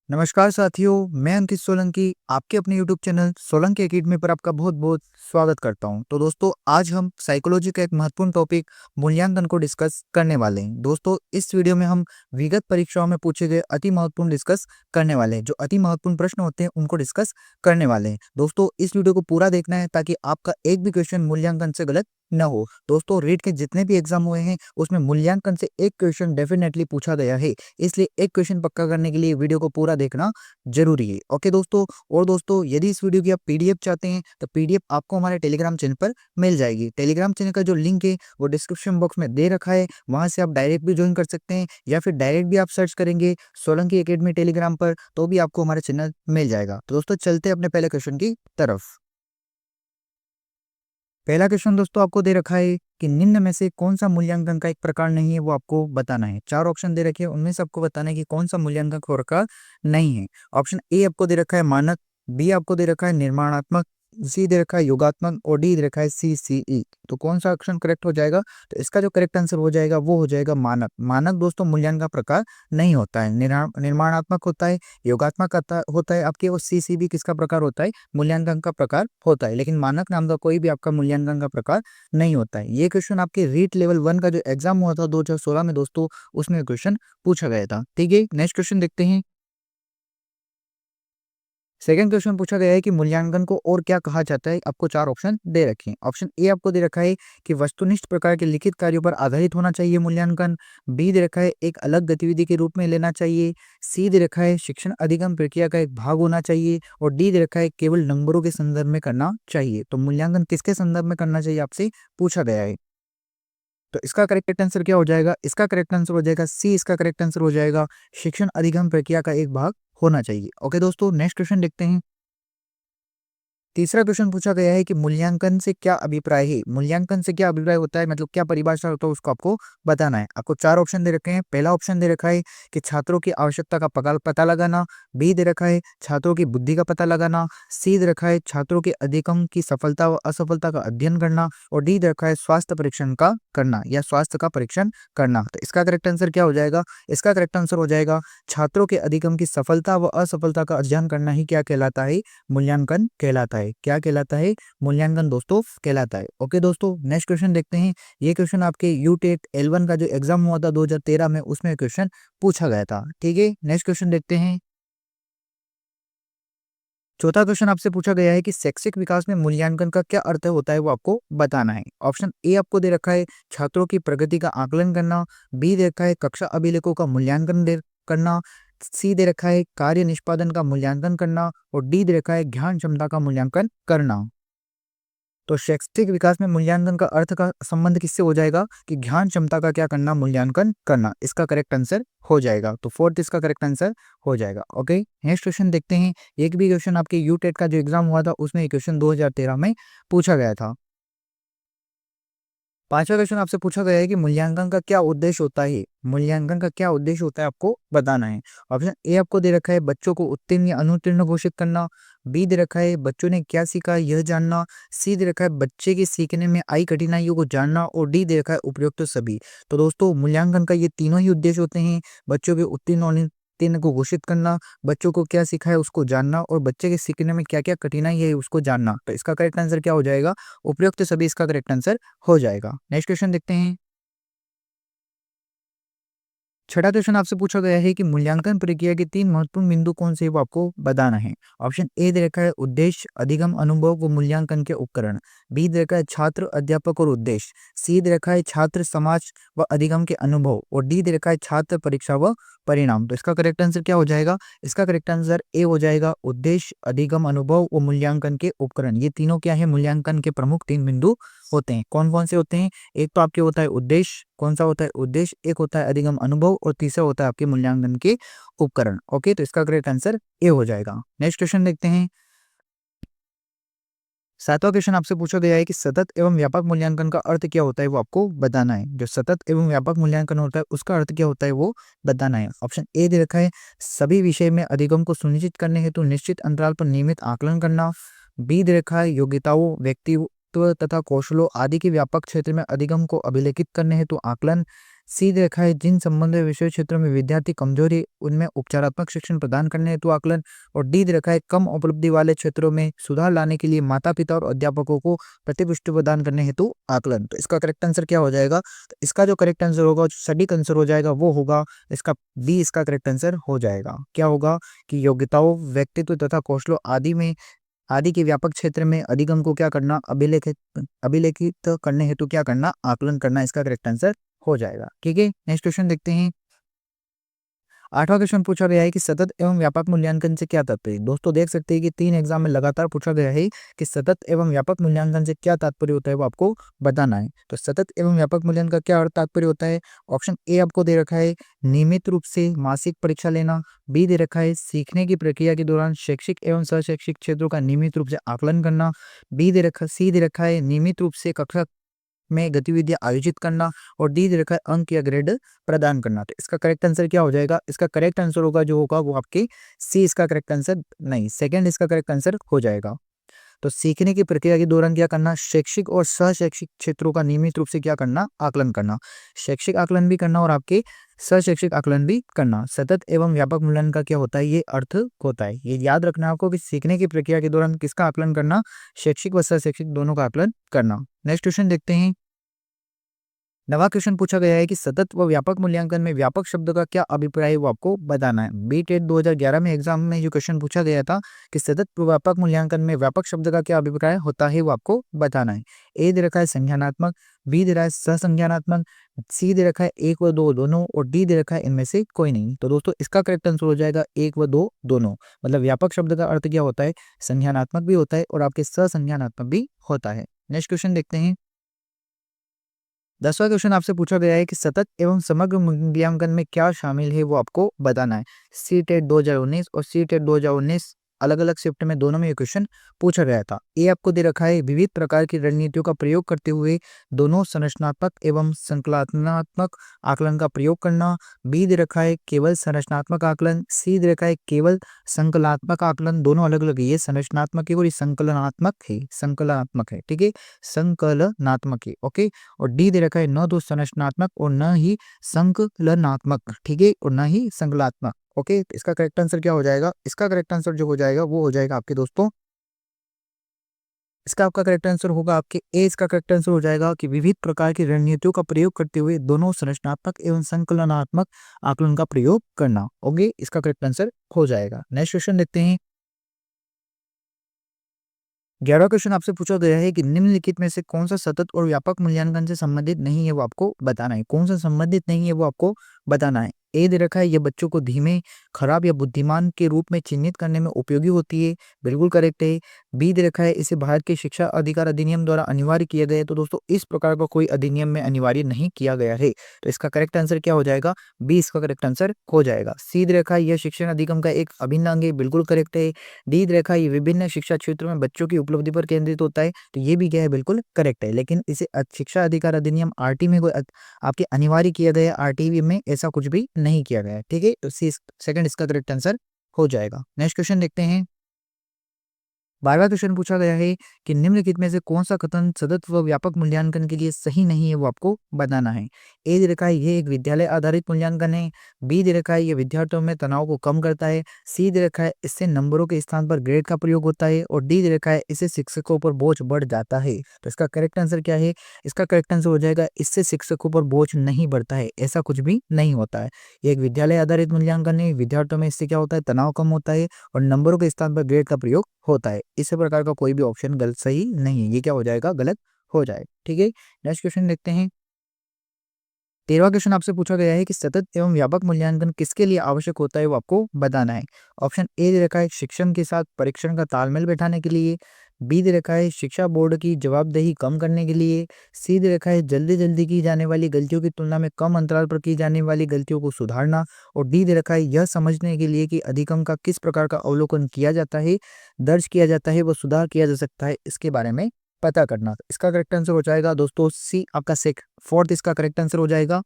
नमस्कार साथियों, मैं अंकित सोलंकी आपके अपने यूट्यूब चैनल सोलंकी एकेडमी पर आपका बहुत-बहुत स्वागत करता हूं। तो दोस्तों, आज हम साइकोलॉजी का एक महत्वपूर्ण टॉपिक मूल्यांकन को डिस्कस करने वाले हैं। दोस्तों, इस वीडियो में हम विगत परीक्षाओं में पूछे गए अति महत्वपूर्ण डिस्कस करने वाले हैं। जो अति महत्वपूर्ण प्रश्न होते हैं उनको डिस्कस करने वाले हैं। दोस्तों, इस वीडियो को पूरा देखना है ताकि आपका एक भी क्वेश्चन मूल्यांकन से गलत न हो। दोस्तों, रीट के जितने भी एग्जाम हुए हैं उसमें मूल्यांकन से एक क्वेश्चन डेफिनेटली पूछा गया है, इसलिए एक क्वेश्चन पक्का करने के लिए वीडियो को पूरा देखना जरूरी है। ओके दोस्तों, और दोस्तों यदि इस वीडियो की आप पीडीएफ चाहते हैं तो पीडीएफ आपको हमारे टेलीग्राम चैनल पर मिल जाएगी। टेलीग्राम चैनल का जो लिंक है वो डिस्क्रिप्शन बॉक्स में दे रखा है, वहां से आप डायरेक्ट भी ज्वाइन कर सकते हैं या फिर डायरेक्ट भी आप सर्च करेंगे सोलंकी एकेडमी टेलीग्राम पर तो भी आपको हमारा चैनल मिल जाएगा। तो दोस्तों चलते हैं अपने पहले क्वेश्चन की तरफ। पहला क्वेश्चन दोस्तों आपको दे रखा है कि निम्न में से कौन सा मूल्यांकन का एक प्रकार नहीं है, वो आपको बताना है। चार ऑप्शन दे रखे हैं, उनमें से आपको बताना है कि कौन सा मूल्यांकन का प्रकार नहीं है। ऑप्शन ए आपको दे रखा है मानक, बी आपको दे रखा है निर्माणात्मक, सी दे रखा है योगात्मक और डी दे रखा है सीसीई। तो कौन सा ऑप्शन करेक्ट हो जाएगा? तो इसका जो करेक्ट आंसर हो जाएगा वो हो जाएगा मानक। मानक दोस्तों मूल्यांकन का प्रकार नहीं होता है, निर्माणात्मक होता है, योगात्मक होता है आपके, और सीसीबी किसका प्रकार होता है? मूल्यांकन का प्रकार होता है। लेकिन मानक नाम का कोई भी आपका मूल्यांकन का प्रकार नहीं होता है। ये क्वेश्चन आपके रीट लेवल 1 का जो एग्जाम हुआ था 2016 में दोस्तों, उसमें क्वेश्चन पूछा गया था। ठीक है, नेक्स्ट क्वेश्चन देखते हैं। सेकंड क्वेश्चन पूछा गया है कि मूल्यांकन को और क्या कहा जाता है। आपको चार ऑप्शन दे रखे हैं। ऑप्शन ए आपको दे रखा है कि वस्तुनिष्ठ प्रकार के लिखित कार्यों पर आधारित होना चाहिए मूल्यांकन, बी दे रखा है एक अलग गतिविधि के रूप में लेना चाहिए, सी दे रखा है शिक्षण अधिगम प्रक्रिया का एक भाग होना चाहिए और डी दे रखा है केवल नंबरों के संदर्भ में करना चाहिए। तो मूल्यांकन किसके संदर्भ में करना चाहिए आपसे पूछा गया है। तो इसका करेक्ट आंसर क्या हो जाएगा? इसका करेक्ट आंसर हो जाएगा सी। इसका करेक्ट आंसर हो जाएगा शिक्षण अधिगम प्रक्रिया का एक भाग होना चाहिए। ओके दोस्तों, नेक्स्ट क्वेश्चन देखते हैं। तीसरा क्वेश्चन पूछा गया है कि मूल्यांकन से क्या अभिप्राय है। मूल्यांकन से क्या अभिप्राय होता है, मतलब क्या परिभाषा होता है, उसको आपको बताना है। आपको चार ऑप्शन दे रखे हैं। पहला ऑप्शन दे रखा है कि छात्रों की आवश्यकता का पता लगाना, बी दे रखा है छात्रों की बुद्धि का पता लगाना, सी दे रखा है छात्रों के अधिगम की सफलता व असफलता का अध्ययन करना और डी दे रखा है स्वास्थ्य परीक्षण का करना या स्वास्थ्य का परीक्षण करना। तो इसका करेक्ट आंसर क्या हो जाएगा? इसका करेक्ट आंसर हो जाएगा छात्रों के अधिगम की सफलता व असफलता का अध्ययन करना ही क्या कहलाता है? मूल्यांकन कहलाता है। क्या कहलाता है? मूल्यांकन दोस्तों कहलाता है। ओके दोस्तों, नेक्स्ट क्वेश्चन देखते हैं। ये क्वेश्चन आपके यूटेट L1 का जो एग्जाम हुआ था 2013 में, उसमें क्वेश्चन पूछा गया था। ठीक है, नेक्स्ट क्वेश्चन देखते हैं। चौथा क्वेश्चन आपसे पूछा गया है कि शैक्षिक विकास में मूल्यांकन का क्या अर्थ होता है, वो आपको बताना है। ऑप्शन ए आपको दे रखा है छात्रों की प्रगति का आकलन करना, बी दे रखा है कक्षा अभिलेखों का मूल्यांकन करना, सी दे रखा है कार्य निष्पादन का मूल्यांकन करना और डी दे रखा है ज्ञान क्षमता का मूल्यांकन करना। तो शैक्षिक विकास में मूल्यांकन का अर्थ का संबंध किससे हो जाएगा कि ज्ञान क्षमता का क्या करना? मूल्यांकन करना। इसका करेक्ट आंसर हो जाएगा। तो फोर्थ इसका करेक्ट आंसर हो जाएगा। ओके, नेक्स्ट क्वेश्चन देखते हैं। एक भी क्वेश्चन आपके यूटेट का जो एग्जाम हुआ था उसमें क्वेश्चन 2013 में पूछा गया था। पांचवा क्वेश्चन आपसे पूछा गया है कि मूल्यांकन का क्या उद्देश्य होता है। मूल्यांकन का क्या उद्देश्य होता है आपको बताना है। ऑप्शन ए आपको दे रखा है बच्चों को उत्तीर्ण या अनुत्तीर्ण घोषित करना, बी दे रखा है बच्चों ने क्या सीखा यह जानना, सी दे रखा है बच्चे के सीखने में आई कठिनाइयों को जानना और डी दे रखा है उपयुक्त सभी। तो दोस्तों मूल्यांकन का ये तीनों ही उद्देश्य होते हैं। बच्चों के उत्तीर्ण और अनुत्तीर्ण को घोषित करना, बच्चों को क्या सीखा है उसको जानना और बच्चे के सीखने में क्या क्या कठिनाई है उसको जानना। तो इसका करेक्ट आंसर क्या हो जाएगा? उपयुक्त सभी इसका करेक्ट आंसर हो जाएगा। नेक्स्ट क्वेश्चन देखते हैं। छठा क्वेश्चन आपसे पूछा गया है कि मूल्यांकन प्रक्रिया के तीन महत्वपूर्ण बिंदु कौन से हैं, वो आपको बताना है। ऑप्शन ए दे रखा है उद्देश्य, अधिगम, अनुभव व मूल्यांकन के उपकरण, बी दे रखा है छात्र, अध्यापक और उद्देश्य, सी दे रखा है छात्र, समाज व अधिगम के अनुभव और डी दे रखा है छात्र, परीक्षा व परिणाम। तो इसका करेक्ट आंसर क्या हो जाएगा? इसका करेक्ट आंसर ए हो जाएगा उद्देश्य, अधिगम, अनुभव व मूल्यांकन के उपकरण। ये तीनों क्या है? मूल्यांकन के प्रमुख तीन बिंदु होते हैं। कौन कौन से होते हैं? एक तो आपके होता है उद्देश्य। कौन सा होता है उद्देश्य? एक होता है अधिगम अनुभव और तीसरा होता है आपके मूल्यांकन के उपकरण। ओके, तो इसका करेक्ट आंसर ए हो जाएगा। नेक्स्ट क्वेश्चन देखते हैं। सातवां क्वेश्चन आपसे पूछा गया है कि सतत एवं व्यापक मूल्यांकन का अर्थ क्या होता है, वो आपको बताना है। जो सतत एवं व्यापक मूल्यांकन होता है उसका अर्थ क्या होता है वो बताना है। ऑप्शन ए दे रखा है सभी विषय में अधिगम को सुनिश्चित करने हेतु निश्चित अंतराल पर नियमित आकलन करना, बी दे रखा है योग्यताओं, व्यक्तित्व तथा कौशलों आदि के व्यापक क्षेत्र में अधिगम को अभिलेखित करने हेतु आकलन, सी दे रखा है जिन संबंधित विषय क्षेत्रों में विद्यार्थी कमजोर है उनमें उपचारात्मक शिक्षण प्रदान करने हेतु आकलन। और डी दे रखा है कम उपलब्धि वाले क्षेत्रों में सुधार लाने के लिए माता पिता और अध्यापकों को प्रतिपुष्टि प्रदान करने हेतु आकलन। तो इसका करेक्ट आंसर क्या हो जाएगा? तो इसका जो करेक्ट आंसर होगा, जो सटीक आंसर हो जाएगा वो होगा इसका बी। इसका करेक्ट आंसर हो जाएगा। क्या होगा कि योग्यताओं, व्यक्तित्व तथा कौशलों आदि के व्यापक क्षेत्र में अधिगम को क्या करना, अभिलेखित करने हेतु क्या करना, आकलन करना। इसका करेक्ट आंसर हो जाएगा। ठीक है, नेक्स्ट क्वेश्चन देखते हैं। 8वां क्वेश्चन पूछा गया है कि सतत एवं व्यापक मूल्यांकन से क्या तात्पर्य। दोस्तों देख सकते हैं कि 3 एग्जाम में लगातार पूछा गया है कि सतत एवं व्यापक मूल्यांकन से क्या तात्पर्य होता है, वो आपको बताना है। तो सतत एवं व्यापक मूल्यांकन का क्या अर्थ तात्पर्य होता है? ऑप्शन ए आपको दे रखा है नियमित रूप से मासिक परीक्षा लेना। बी दे रखा है सीखने की प्रक्रिया के दौरान शैक्षिक एवं शैक्षिक क्षेत्रों का नियमित रूप से आकलन करना। सी दे रखा है नियमित रूप से कक्षा में गतिविधियां आयोजित करना। और डी दे रखा है अंक या ग्रेड प्रदान करना। तो इसका करेक्ट आंसर क्या हो जाएगा? इसका करेक्ट आंसर होगा जो होगा वो आपके सी। इसका करेक्ट आंसर नहीं, सेकंड इसका करेक्ट आंसर हो जाएगा। तो सीखने की प्रक्रिया के दौरान क्या करना, शैक्षिक और सहशैक्षिक क्षेत्रों का नियमित रूप से क्या करना, आकलन करना। शैक्षिक आकलन भी करना और आपके सहशैक्षिक आकलन भी करना। सतत एवं व्यापक मूल्यांकन का क्या होता है, ये अर्थ होता है। ये याद रखना आपको कि सीखने की प्रक्रिया के दौरान किसका आकलन करना, शैक्षिक व सहशैक्षिक दोनों का आकलन करना। नेक्स्ट क्वेश्चन देखते हैं। नवा क्वेश्चन पूछा गया है कि सतत व व्यापक मूल्यांकन में व्यापक शब्द का क्या अभिप्राय है, वो आपको बताना है। बीटेट 2011 में एग्जाम में जो क्वेश्चन पूछा गया था कि सतत व व्यापक मूल्यांकन में व्यापक शब्द का क्या अभिप्राय होता है, वो आपको बताना है। ए दे रखा है संज्ञानात्मक, बी दे रहा है सहसंज्ञानात्मक, सी दे रखा है 1 व 2 दोनों, और डी दे रखा है इनमें से कोई नहीं। तो दोस्तों इसका करेक्ट आंसर हो जाएगा 1 व 2 दोनों। मतलब व्यापक शब्द का अर्थ क्या होता है, संज्ञानात्मक भी होता है और आपके सहसंज्ञानात्मक भी होता है। नेक्स्ट क्वेश्चन देखते हैं। 10वां क्वेश्चन आपसे पूछा गया है कि सतत एवं समग्र मूल्यांकन में क्या शामिल है, वो आपको बताना है। सी टेट 2019 और सी टेट 2019 अलग अलग शिफ्ट में दोनों में ये क्वेश्चन पूछा गया था। ए आपको दे रखा है विविध प्रकार की रणनीतियों का प्रयोग करते हुए दोनों संरचनात्मक एवं संकलनात्मक आकलन का प्रयोग करना। बी दे रखा है केवल संरचनात्मक आकलन। सी दे रखा है केवल संकलनात्मक आकलन। दोनों अलग अलग है, ये संरचनात्मक है और ये संकलनात्मक है। ठीक है, संकलनात्मक है। ओके, और डी दे रखा है न तो संरचनात्मक और न ही संकलनात्मक। ठीक है, और न ही संकलात्मक। ओके, तो इसका करेक्ट आंसर क्या हो जाएगा? इसका करेक्ट आंसर जो हो जाएगा वो हो जाएगा आपके दोस्तों, इसका आपका करेक्ट आंसर होगा आपके ए। इसका करेक्ट आंसर हो जाएगा कि विविध प्रकार की रणनीतियों का प्रयोग करते हुए दोनों संरचनात्मक एवं संकलनात्मक आकलन का प्रयोग करना। ओके, इसका करेक्ट आंसर हो जाएगा। नेक्स्ट क्वेश्चन देखते हैं। 11वां क्वेश्चन आपसे पूछा गया है कि निम्नलिखित में से कौन सा सतत और व्यापक मूल्यांकन से संबंधित नहीं है, वो आपको बताना है। कौन सा संबंधित नहीं है वो आपको बताना है। ए दे रखा है यह बच्चों को धीमे, खराब या बुद्धिमान के रूप में चिन्हित करने में उपयोगी होती है। बिल्कुल करेक्ट है। बी दे रखा है इसे भारत के शिक्षा अधिकार अधिनियम द्वारा अनिवार्य किया गया है। तो दोस्तों इस प्रकार का कोई अधिनियम में अनिवार्य नहीं किया गया है। तो इसका करेक्ट आंसर क्या हो जाएगा? बी इसका करेक्ट आंसर हो जाएगा। सी दे रखा है यह शिक्षण अधिगम का एक अभिन्न अंग है। बिल्कुल करेक्ट है। डी दे रखा है ये विभिन्न शिक्षा क्षेत्रों में बच्चों की उपलब्धि पर केंद्रित होता है। तो ये भी क्या है, बिल्कुल करेक्ट है। लेकिन इसे शिक्षा अधिकार अधिनियम आरटी में कोई आपके अनिवार्य किया गया, आरटीवी में ऐसा कुछ भी नहीं किया गया है। ठीक है, तो सी सेकंड इसका करेक्ट आंसर हो जाएगा। नेक्स्ट क्वेश्चन देखते हैं। 12वां क्वेश्चन पूछा गया है कि निम्नलिखित में से कौन सा कथन सतत व व्यापक मूल्यांकन के लिए सही नहीं है, वो आपको बताना है। ए दे रखा है ये एक विद्यालय आधारित मूल्यांकन है। बी दे रखा है ये विद्यार्थियों में तनाव को कम करता है। सी दे रखा है इससे नंबरों के स्थान पर ग्रेड का प्रयोग होता है। और डी दे रखा है इससे शिक्षकों पर बोझ बढ़ जाता है। तो इसका करेक्ट आंसर क्या है? इसका करेक्ट आंसर हो जाएगा इससे शिक्षकों पर बोझ नहीं बढ़ता है, ऐसा कुछ भी नहीं होता है। ये एक विद्यालय आधारित मूल्यांकन है, विद्यार्थियों में इससे क्या होता है, तनाव कम होता है और नंबरों के स्थान पर ग्रेड का प्रयोग होता है। इस प्रकार का कोई भी ऑप्शन गलत सही नहीं है, ये क्या हो जाएगा, गलत हो जाए। ठीक है, नेक्स्ट क्वेश्चन देखते हैं। 13वां क्वेश्चन आपसे पूछा गया है कि सतत एवं व्यापक मूल्यांकन किसके लिए आवश्यक होता है, वो आपको बताना है। ऑप्शन ए दे रखा है शिक्षण के साथ परीक्षण का तालमेल बैठाने के लिए। बी दे रखा है शिक्षा बोर्ड की जवाबदेही कम करने के लिए। सी दे रखा है जल्दी जल्दी की जाने वाली गलतियों की तुलना में कम अंतराल पर की जाने वाली गलतियों को सुधारना। और डी दे रखा है यह समझने के लिए कि अधिगम का किस प्रकार का अवलोकन किया जाता है, दर्ज किया जाता है, व सुधार किया जा सकता है, इसके बारे में पता करना। इसका करेक्ट आंसर हो जाएगा दोस्तों सी, आपका फोर्थ इसका करेक्ट आंसर हो जाएगा।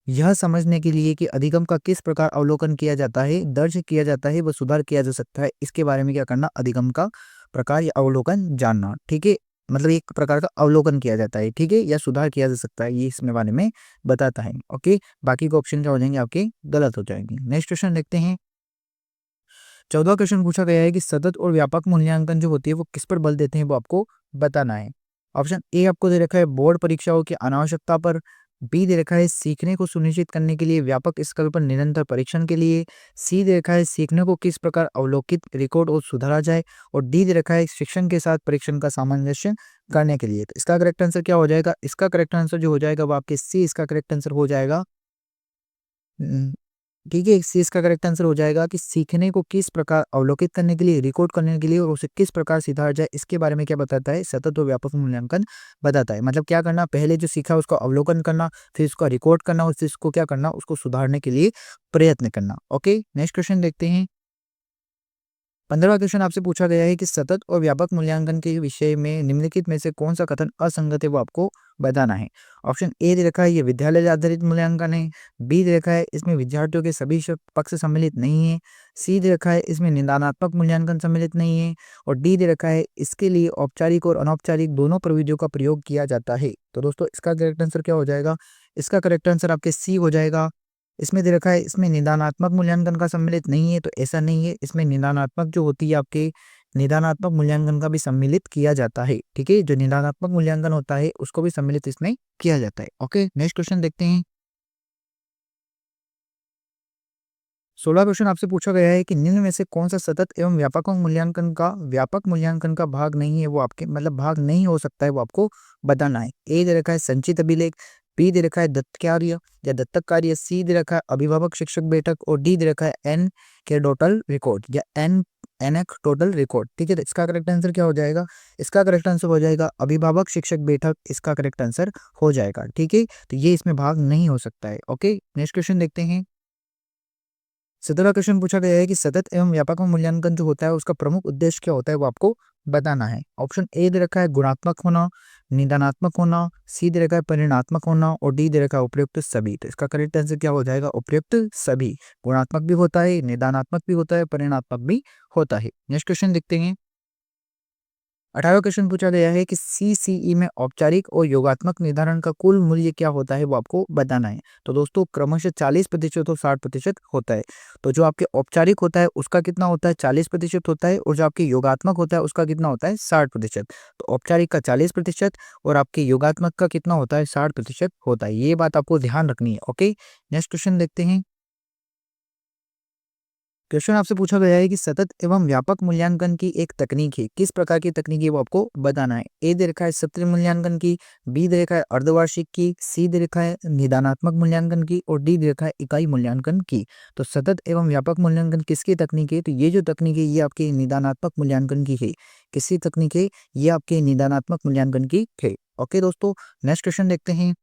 यह समझने के लिए कि अधिगम का किस प्रकार अवलोकन किया जाता है, दर्ज किया जाता है, व सुधार किया जा सकता है, इसके बारे में क्या करना, अधिगम का प्रकार या अवलोकन जानना। ठीक है, मतलब एक प्रकार का अवलोकन किया जाता है, ठीक है, या सुधार किया जा सकता है, ये इसमें बारे में बताता है। ओके, बाकी के ऑप्शन क्या हो जाएंगे आपके गलत हो जाएंगे। नेक्स्ट क्वेश्चन देखते हैं। 14 क्वेश्चन पूछा गया है कि सतत और व्यापक मूल्यांकन जो होती है वो किस पर बल देते हैं, वो आपको बताना है। ऑप्शन ए आपको दे रखा है बोर्ड परीक्षाओं की अनावश्यकता पर, बी दे रखा है सीखने को सुनिश्चित करने के लिए व्यापक स्तर पर निरंतर परीक्षण के लिए, सी दे रखा है सीखने को किस प्रकार अवलोकित रिकॉर्ड और सुधारा जाए, और डी दे रखा है शिक्षण के साथ परीक्षण का सामंजस्य करने के लिए। तो इसका करेक्ट आंसर क्या हो जाएगा? इसका करेक्ट आंसर जो हो जाएगा वो आपके सी इसका करेक्ट आंसर हो जाएगा। ठीक है, सी इसका करेक्ट आंसर हो जाएगा कि सीखने को किस प्रकार अवलोकित करने के लिए, रिकॉर्ड करने के लिए और उसे किस प्रकार सुधारा जाए, इसके बारे में क्या बताता है? सतत और व्यापक मूल्यांकन बताता है। मतलब क्या करना, पहले जो सीखा उसको अवलोकन करना, फिर उसका रिकॉर्ड करना और फिर उसको क्या करना, उसको सुधारने के लिए प्रयत्न करना। ओके, नेक्स्ट क्वेश्चन देखते हैं। 15वां क्वेश्चन आपसे पूछा गया है कि सतत और व्यापक मूल्यांकन के विषय में निम्नलिखित में से कौन सा कथन असंगत है, वो आपको बताना है। ऑप्शन ए दे रखा है ये विद्यालय आधारित मूल्यांकन है, बी दे रखा है इसमें विद्यार्थियों के सभी पक्ष सम्मिलित नहीं है, सी दे रखा है इसमें निदानात्मक मूल्यांकन सम्मिलित नहीं है, और डी दे रखा है इसके लिए औपचारिक और अनौपचारिक दोनों प्रविधियों का प्रयोग किया जाता है। तो दोस्तों इसका करेक्ट आंसर क्या हो जाएगा? इसका करेक्ट आंसर आपके सी हो जाएगा। इसमें दे रखा है इसमें निदानात्मक मूल्यांकन का सम्मिलित नहीं है, तो ऐसा नहीं है, इसमें निदानात्मक जो होती है आपके निदानात्मक मूल्यांकन का भी सम्मिलित किया जाता है। ठीक है, जो निदानात्मक मूल्यांकन होता है उसको भी सम्मिलित इसमें किया जाता है। ओके, नेक्स्ट क्वेश्चन देखते हैं। 16 क्वेश्चन आपसे पूछा गया है कि निम्न में से कौन सा सतत एवं व्यापक मूल्यांकन का भाग नहीं है, वो आपके मतलब भाग नहीं हो सकता है, वो आपको बताना है। ए दे रखा है संचित अभिलेख, बी दे रखा है दत्त कार्य या दत्तक कार्य, सी दे रखा है अभिभावक शिक्षक बैठक, और डी दे रखा है एन के टोटल रिकॉर्ड या एनएक टोटल रिकॉर्ड। ठीक है, तो इसका करेक्ट आंसर क्या हो जाएगा? इसका करेक्ट आंसर हो जाएगा अभिभावक शिक्षक बैठक, इसका करेक्ट आंसर हो जाएगा। ठीक है, तो ये इसमें भाग नहीं हो सकता है। ओके, नेक्स्ट क्वेश्चन देखते हैं। 17वां क्वेश्चन पूछा गया है कि सतत एवं व्यापक मूल्यांकन जो होता है उसका प्रमुख उद्देश्य क्या होता है, वो आपको बताना है। ऑप्शन ए दे रखा है गुणात्मक होना, निदानात्मक होना, सी दे रखा है परिणात्मक होना, और डी दे रखा है उपयुक्त सभी। तो इसका करेक्ट आंसर क्या हो जाएगा? उपयुक्त सभी। गुणात्मक भी होता है, निदानात्मक भी होता है, परिणात्मक भी होता है। नेक्स्ट क्वेश्चन देखते हैं। 18वां क्वेश्चन पूछा गया है कि सीसीई में औपचारिक और योगात्मक निर्धारण का कुल मूल्य क्या होता है, वो आपको बताना है। तो दोस्तों क्रमशः 40% और 60% होता है। तो जो आपके औपचारिक होता है उसका कितना होता है? 40% होता है, और जो आपके योगात्मक होता है उसका कितना होता है? 60%। तो औपचारिक का 40% और आपके योगात्मक का कितना होता है? 60% होता है। ये बात आपको ध्यान रखनी है। ओके, नेक्स्ट क्वेश्चन देखते हैं। क्वेश्चन आपसे पूछा गया है कि सतत एवं व्यापक मूल्यांकन की एक तकनीक है, किस प्रकार की तकनीक है, वो आपको बताना है। ए दे रखा है सत्र मूल्यांकन की, बी दे रखा है अर्धवार्षिक की, सी दे रखा है निदानात्मक मूल्यांकन की, और डी दे रखा है इकाई मूल्यांकन की। तो सतत एवं व्यापक मूल्यांकन किसकी तकनीक है? तो ये जो तकनीक है ये आपके निदानात्मक मूल्यांकन की है। किसकी तकनीक है? ये आपके निदानात्मक मूल्यांकन की है। ओके दोस्तों, नेक्स्ट क्वेश्चन देखते हैं।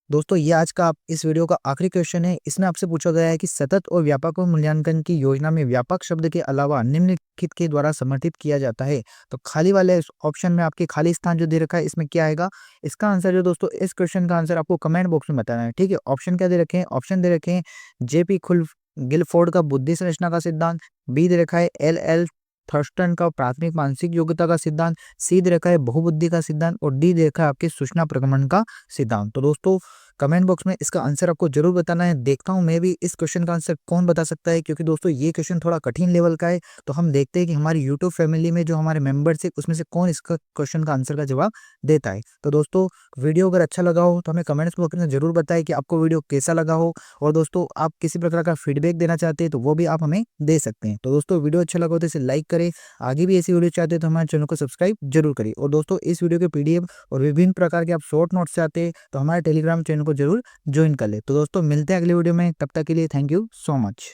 दोस्तों ये आज का इस वीडियो का आखिरी क्वेश्चन है। इसमें आपसे पूछा गया है कि सतत और व्यापक मूल्यांकन की योजना में व्यापक शब्द के अलावा निम्नलिखित के द्वारा समर्थित किया जाता है। तो खाली वाले ऑप्शन में आपके खाली स्थान जो दे रखा है इसमें क्या आएगा? इसका आंसर जो दोस्तों इस क्वेश्चन का आंसर आपको कमेंट बॉक्स में बताना है। ठीक है, ऑप्शन क्या दे रखे हैं? ऑप्शन दे रखे हैं जेपी खुल गिलफोर्ड का बुद्धि संरचना का सिद्धांत, बी दे रखा है एल एल थर्स्टन का प्राथमिक मानसिक योग्यता का सिद्धांत, सी दे रखा है बहुबुद्धि का सिद्धांत, और डी दे रखा है आपके सूचना प्रगमन का सिद्धांत। तो दोस्तों कमेंट बॉक्स में इसका आंसर आपको जरूर बताना है। देखता हूं मैं भी इस क्वेश्चन का आंसर कौन बता सकता है, क्योंकि दोस्तों ये क्वेश्चन थोड़ा कठिन लेवल का है। तो हम देखते हैं कि हमारी यूट्यूब फैमिली में जो हमारे मेंबर्स है उसमें से कौन इसका क्वेश्चन का आंसर का जवाब देता है। तो दोस्तों वीडियो अगर अच्छा लगा हो तो हमें कमेंट्स बॉक्स में जरूर बताएं कि आपको वीडियो कैसा लगा हो, और दोस्तों आप किसी प्रकार का फीडबैक देना चाहते हैं तो वो भी आप हमें दे सकते हैं। तो दोस्तों वीडियो अच्छा लगा हो तो इसे लाइक करें, आगे भी ऐसी वीडियो चाहते हैं तो हमारे चैनल को सब्सक्राइब जरूर करिए। और दोस्तों इस वीडियो के पीडीएफ और विभिन्न प्रकार के आप शॉर्ट नोट्स चाहते हैं तो हमारे टेलीग्राम चैनल को जरूर ज्वाइन कर ले। तो दोस्तों मिलते हैं अगले वीडियो में, तब तक के लिए थैंक यू सो मच।